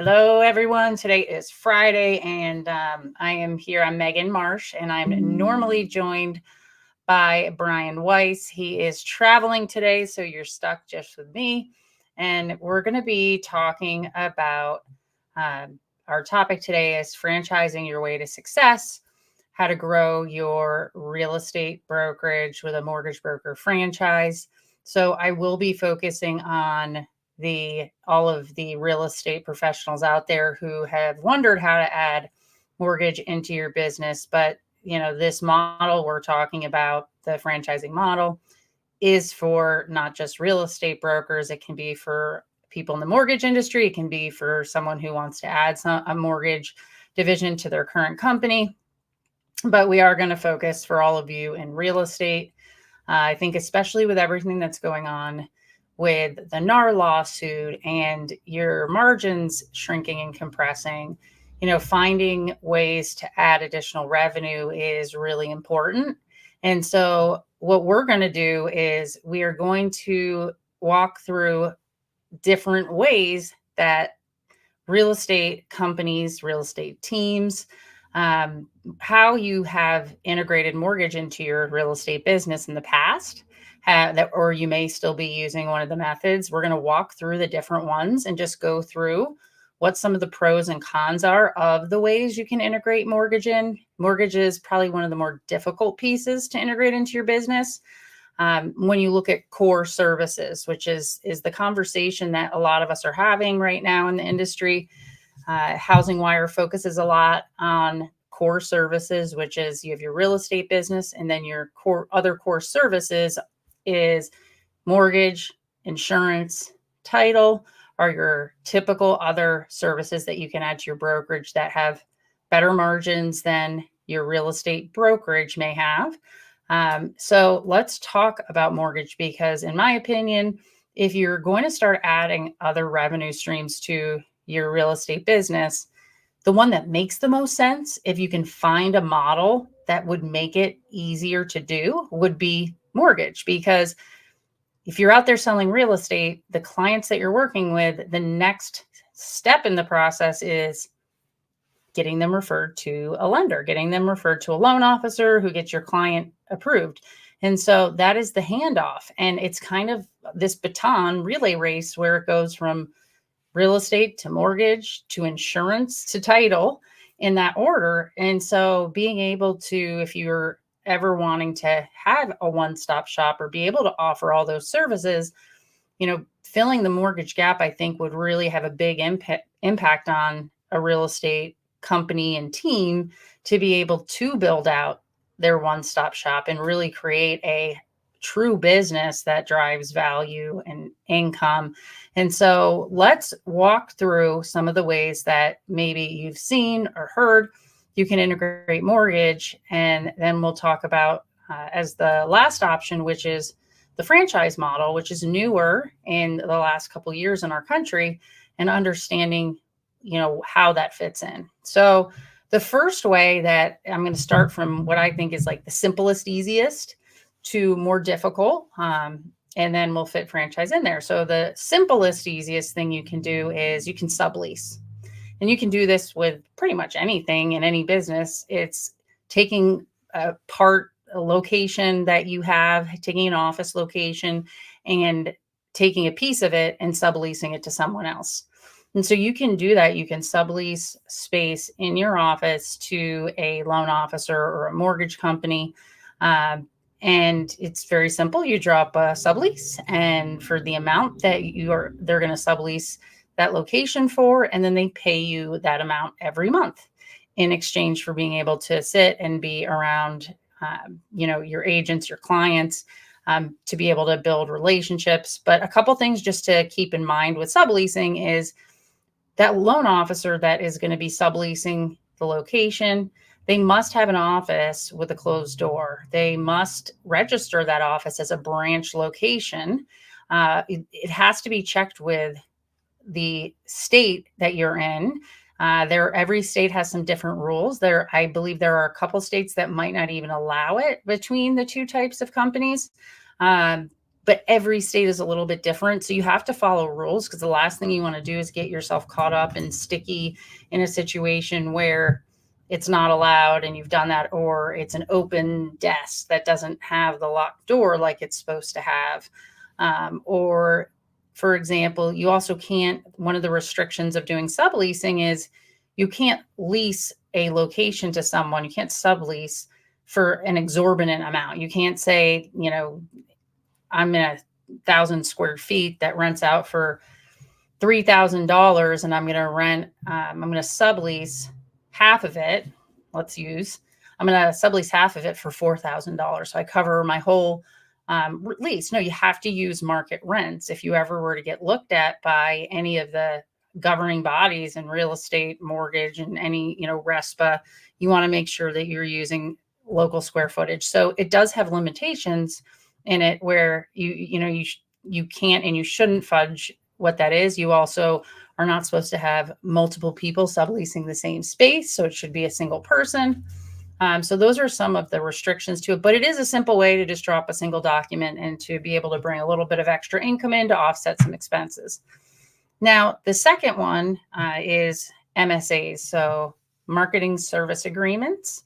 Hello, everyone. Today is Friday, and I am here. I'm Megan Marsh, and I'm normally joined by Brian Weiss. He is traveling today, so you're stuck just with me. And we're going to be talking about our topic today is franchising your way to success, how to grow your real estate brokerage with a mortgage broker franchise. So I will be focusing on all of the real estate professionals out there who have wondered how to add mortgage into your business. But this model we're talking about, the franchising model, is for not just real estate brokers. It can be for people in the mortgage industry. It can be for someone who wants to add a mortgage division to their current company. But we are going to focus for all of you in real estate. I think especially with everything that's going on with the NAR lawsuit and your margins shrinking and compressing, finding ways to add additional revenue is really important. And so what we're going to do is we are going to walk through different ways that real estate companies, real estate teams, how you have integrated mortgage into your real estate business in the past, or you may still be using one of the methods. We're going to walk through the different ones and just go through what some of the pros and cons are of the ways you can integrate mortgage in. Mortgage is probably one of the more difficult pieces to integrate into your business. When you look at core services, which is the conversation that a lot of us are having right now in the industry. Housing Wire focuses a lot on core services, which is you have your real estate business, and then your other core services is mortgage, insurance, title, are your typical other services that you can add to your brokerage that have better margins than your real estate brokerage may have. So let's talk about mortgage, because in my opinion, if you're going to start adding other revenue streams to your real estate business, the one that makes the most sense, if you can find a model that would make it easier to do, would be mortgage. Because if you're out there selling real estate, the clients that you're working with, the next step in the process is getting them referred to a lender, getting them referred to a loan officer who gets your client approved. And so that is the handoff. And it's kind of this baton relay race where it goes from real estate to mortgage to insurance to title, in that order. And so being able to, if you're ever wanting to have a one-stop shop or be able to offer all those services, filling the mortgage gap, I think, would really have a big impact on a real estate company and team to be able to build out their one-stop shop and really create a true business that drives value and income. And so let's walk through some of the ways that maybe you've seen or heard you can integrate mortgage. And then we'll talk about as the last option, which is the franchise model, which is newer in the last couple of years in our country, and understanding, how that fits in. So the first way that I'm going to start from what I think is like the simplest, easiest to more difficult, and then we'll fit franchise in there. So the simplest, easiest thing you can do is you can sublease. And you can do this with pretty much anything in any business. It's taking a location that you have, taking an office location and taking a piece of it and subleasing it to someone else. And so you can do that. You can sublease space in your office to a loan officer or a mortgage company. And it's very simple. You drop a sublease, and for the amount that they're going to sublease that location for, and then they pay you that amount every month in exchange for being able to sit and be around, your agents, your clients, to be able to build relationships. But a couple things just to keep in mind with subleasing is that loan officer that is going to be subleasing the location, they must have an office with a closed door. They must register that office as a branch location. It has to be checked with the state that you're in. Every state has some different rules. I believe there are a couple states that might not even allow it between the two types of companies. but every state is a little bit different. So you have to follow rules, because the last thing you want to do is get yourself caught up and sticky in a situation where it's not allowed and you've done that, or it's an open desk that doesn't have the locked door like it's supposed to have. Or, for example, you also can't, one of the restrictions of doing subleasing is you can't lease a location to someone. You can't sublease for an exorbitant amount. You can't say, I'm in 1,000 square feet that rents out for $3,000 and I'm going to I'm going to sublease half of it. I'm going to sublease half of it for $4,000. So I cover my whole lease. No, you have to use market rents. If you ever were to get looked at by any of the governing bodies in real estate, mortgage, and any, RESPA, you want to make sure that you're using local square footage. So it does have limitations in it where you can't and you shouldn't fudge what that is. You also are not supposed to have multiple people subleasing the same space. So it should be a single person. So those are some of the restrictions to it, but it is a simple way to just drop a single document and to be able to bring a little bit of extra income in to offset some expenses. Now, the second one is MSAs, so marketing service agreements.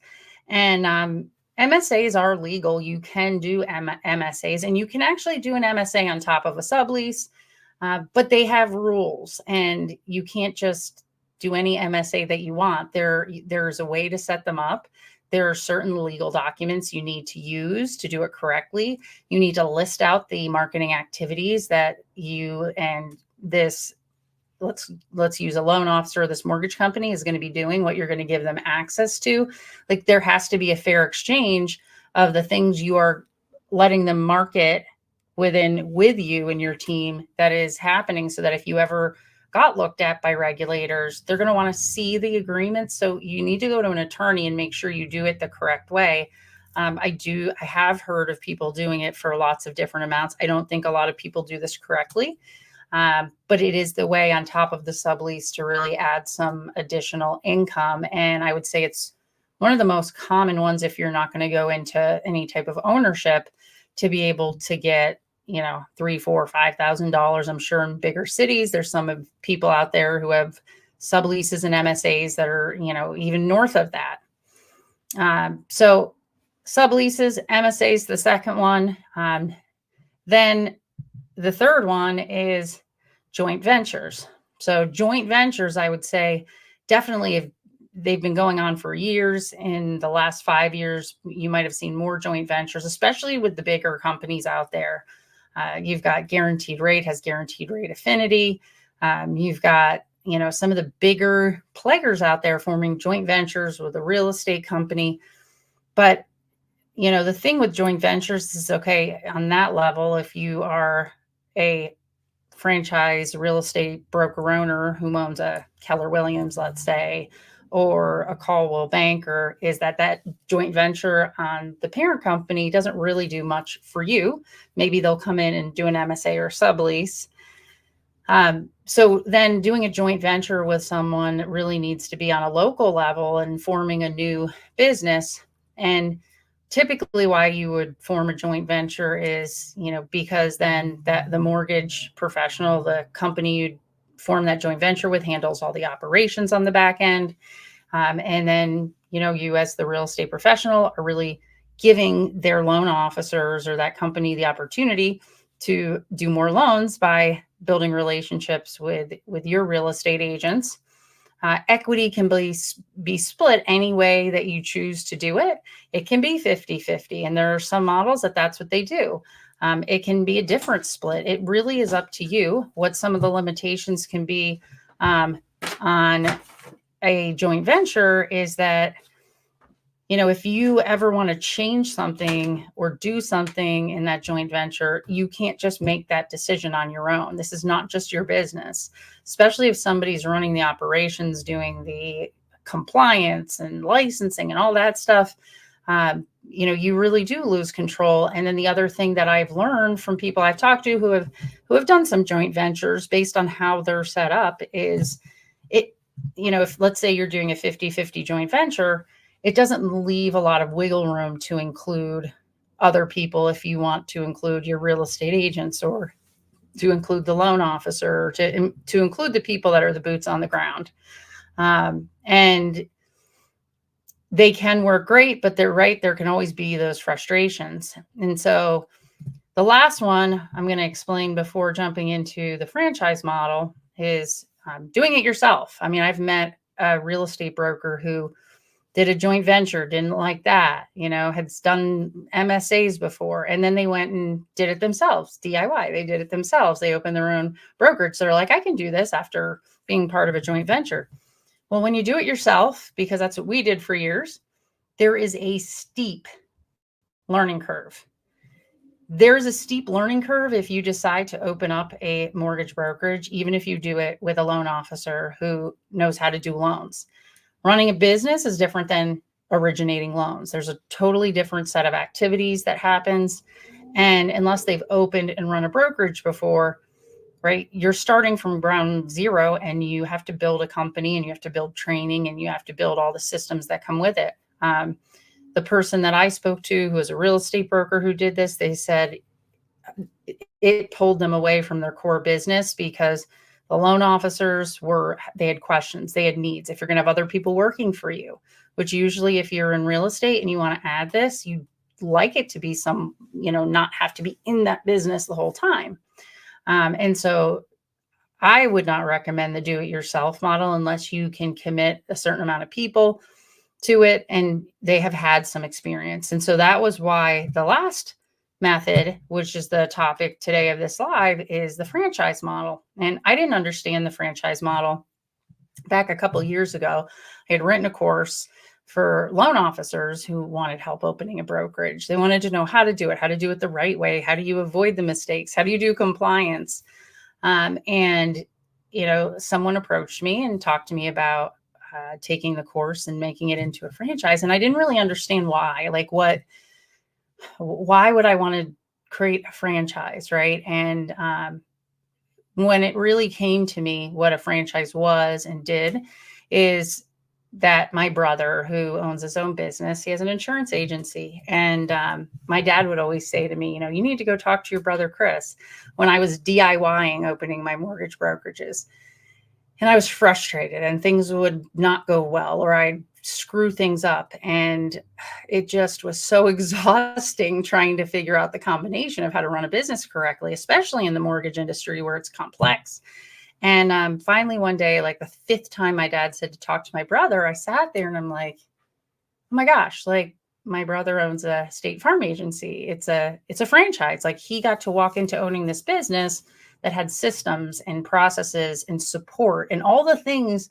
And MSAs are legal. You can do MSAs, and you can actually do an MSA on top of a sublease, but they have rules, and you can't just do any MSA that you want. There's a way to set them up. There are certain legal documents you need to use to do it correctly. You need to list out the marketing activities that you and this, let's use a loan officer, this mortgage company is going to be doing, what you're going to give them access to. Like, there has to be a fair exchange of the things you are letting them market with you and your team that is happening, so that if you ever got looked at by regulators, they're going to want to see the agreements. So you need to go to an attorney and make sure you do it the correct way. I have heard of people doing it for lots of different amounts. I don't think a lot of people do this correctly. But it is the way on top of the sublease to really add some additional income. And I would say it's one of the most common ones if you're not going to go into any type of ownership, to be able to get, $3,000, $4,000, $5,000. I'm sure in bigger cities, there's some of people out there who have subleases and MSAs that are, even north of that. So subleases, MSAs, the second one. Then the third one is joint ventures. So joint ventures, I would say, definitely they've been going on for years. In the last 5 years, you might have seen more joint ventures, especially with the bigger companies out there. You've got Guaranteed Rate has Guaranteed Rate Affinity. You've got, some of the bigger players out there forming joint ventures with a real estate company. But, the thing with joint ventures is, okay, on that level, if you are a franchise real estate broker owner who owns a Keller Williams, let's say, or a Caldwell Banker, is that joint venture on the parent company doesn't really do much for you. Maybe they'll come in and do an MSA or sublease. So then doing a joint venture with someone really needs to be on a local level and forming a new business. And typically why you would form a joint venture is, because then the mortgage professional, the company you'd form that joint venture with, handles all the operations on the back end. And then, you as the real estate professional are really giving their loan officers or that company the opportunity to do more loans by building relationships with your real estate agents. Equity can be split any way that you choose to do it. It can be 50-50, and there are some models that's what they do. It can be a different split. It really is up to you. What some of the limitations can be on a joint venture is that, if you ever want to change something or do something in that joint venture, you can't just make that decision on your own. This is not just your business, especially if somebody's running the operations, doing the compliance and licensing and all that stuff. You really do lose control. And then the other thing that I've learned from people I've talked to who have done some joint ventures based on how they're set up is if let's say you're doing a 50-50 joint venture, it doesn't leave a lot of wiggle room to include other people if you want to include your real estate agents, or to include the loan officer, or to include the people that are the boots on the ground. And they can work great, but they're right. There can always be those frustrations. And so the last one I'm going to explain before jumping into the franchise model is doing it yourself. I mean, I've met a real estate broker who did a joint venture, didn't like that, had done MSAs before, and then they went and did it themselves, DIY. They did it themselves. They opened their own brokerage. So they're like, I can do this after being part of a joint venture. Well, when you do it yourself, because that's what we did for years, there is a steep learning curve. There's a steep learning curve if you decide to open up a mortgage brokerage, even if you do it with a loan officer who knows how to do loans. Running a business is different than originating loans. There's a totally different set of activities that happens. And unless they've opened and run a brokerage before, right, you're starting from ground zero, and you have to build a company, and you have to build training, and you have to build all the systems that come with it. The person that I spoke to, who was a real estate broker who did this, they said it pulled them away from their core business, because the loan officers they had questions, they had needs. If you're going to have other people working for you, which usually if you're in real estate and you want to add this, you like it to be not have to be in that business the whole time. And so I would not recommend the do-it-yourself model unless you can commit a certain amount of people to it and they have had some experience. And so that was why the last method, which is the topic today of this live, is the franchise model. And I didn't understand the franchise model back a couple of years ago. I had written a course for loan officers who wanted help opening a brokerage. They wanted to know how to do it the right way. How do you avoid the mistakes? How do you do compliance? And someone approached me and talked to me about taking the course and making it into a franchise. And I didn't really understand why. Why would I want to create a franchise, right? And when it really came to me, what a franchise was and did is that my brother, who owns his own business, he has an insurance agency. And my dad would always say to me, you need to go talk to your brother, Chris, when I was DIYing opening my mortgage brokerages. And I was frustrated and things would not go well, or I'd screw things up. And it just was so exhausting trying to figure out the combination of how to run a business correctly, especially in the mortgage industry where it's complex. And finally, one day, like the fifth time my dad said to talk to my brother, I sat there and I'm like, oh my gosh, like my brother owns a State Farm agency. It's a franchise. Like he got to walk into owning this business that had systems and processes and support and all the things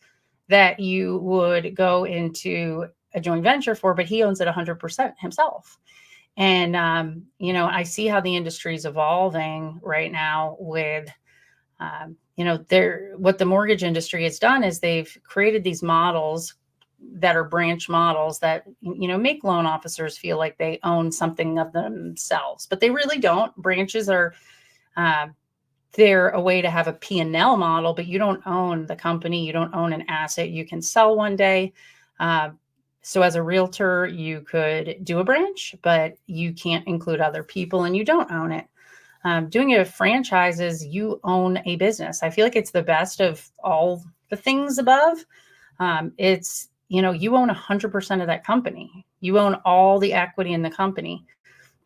that you would go into a joint venture for, but he owns it 100% himself. And, I see how the industry is evolving right now with, what the mortgage industry has done is they've created these models that are branch models that, make loan officers feel like they own something of themselves, but they really don't. Branches are, they're a way to have a P&L model, but you don't own the company. You don't own an asset you can sell one day. So as a realtor, you could do a branch, but you can't include other people and you don't own it. Doing it with franchises, you own a business. I feel like it's the best of all the things above. It's, you own 100% of that company. You own all the equity in the company,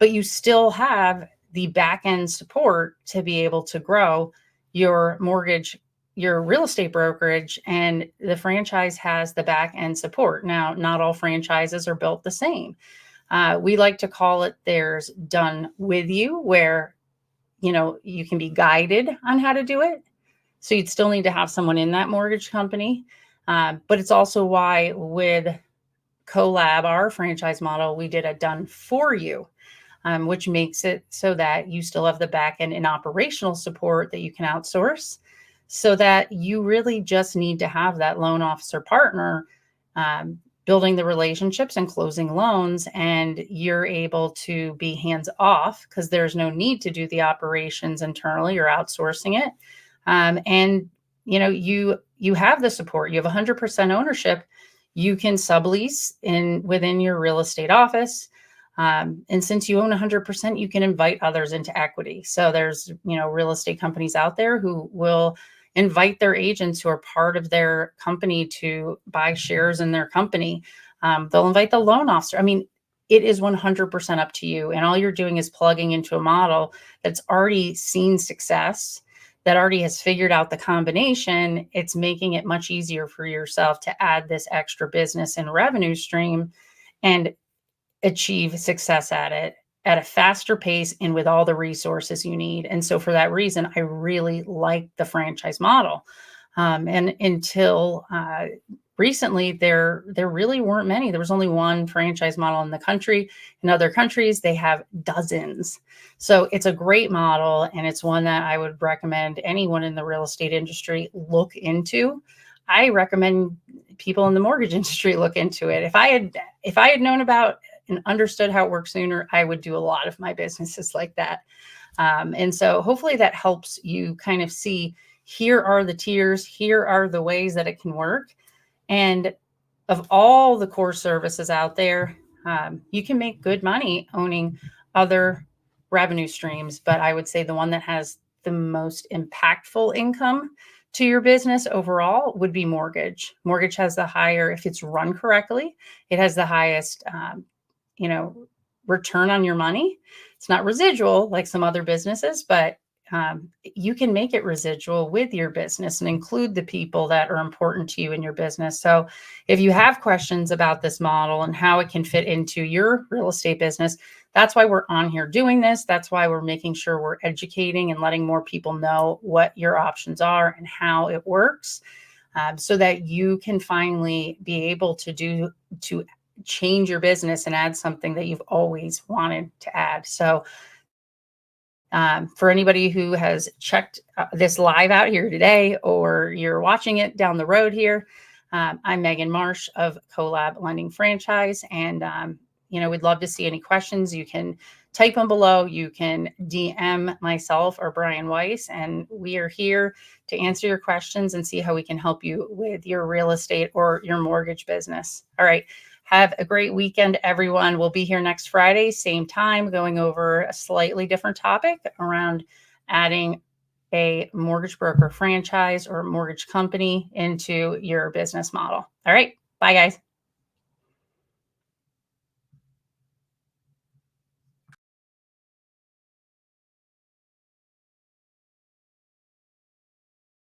but you still have the back end support to be able to grow your mortgage, your real estate brokerage, and the franchise has the back end support. Now, not all franchises are built the same. We like to call it there's done with you, where, you can be guided on how to do it. So you'd still need to have someone in that mortgage company. But it's also why with Collab, our franchise model, we did a done for you. Which makes it so that you still have the back end and operational support that you can outsource, so that you really just need to have that loan officer partner building the relationships and closing loans, and you're able to be hands off because there's no need to do the operations internally or outsourcing it. And you have the support. You have 100% ownership. You can sublease within your real estate office. And since you own 100%, you can invite others into equity. So there's, real estate companies out there who will invite their agents who are part of their company to buy shares in their company. They'll invite the loan officer. I mean, it is 100% up to you. And all you're doing is plugging into a model that's already seen success, that already has figured out the combination. It's making it much easier for yourself to add this extra business and revenue stream and achieve success at it at a faster pace and with all the resources you need. And so for that reason, I really like the franchise model. And until recently, there really weren't many. There was only one franchise model in the country. In other countries, they have dozens. So it's a great model, and it's one that I would recommend anyone in the real estate industry look into. I recommend people in the mortgage industry look into it. If I had known about and understood how it works sooner, I would do a lot of my businesses like that. And so hopefully that helps you kind of see, here are the tiers, here are the ways that it can work. And of all the core services out there, you can make good money owning other revenue streams. But I would say the one that has the most impactful income to your business overall would be mortgage. Mortgage has the higher, if it's run correctly, it has the highest return on your money. It's not residual like some other businesses, but you can make it residual with your business and include the people that are important to you in your business. So if you have questions about this model and how it can fit into your real estate business, that's why we're on here doing this. That's why we're making sure we're educating and letting more people know what your options are and how it works, so that you can finally be able to change your business and add something that you've always wanted to add. So for anybody who has checked this live out here today, or you're watching it down the road here, I'm Megan Marsh of Collab Lending Franchise. And, we'd love to see any questions. You can type them below. You can DM myself or Brian Weiss, and we are here to answer your questions and see how we can help you with your real estate or your mortgage business. All right. Have a great weekend, everyone. We'll be here next Friday, same time, going over a slightly different topic around adding a mortgage broker franchise or mortgage company into your business model. All right. Bye, guys.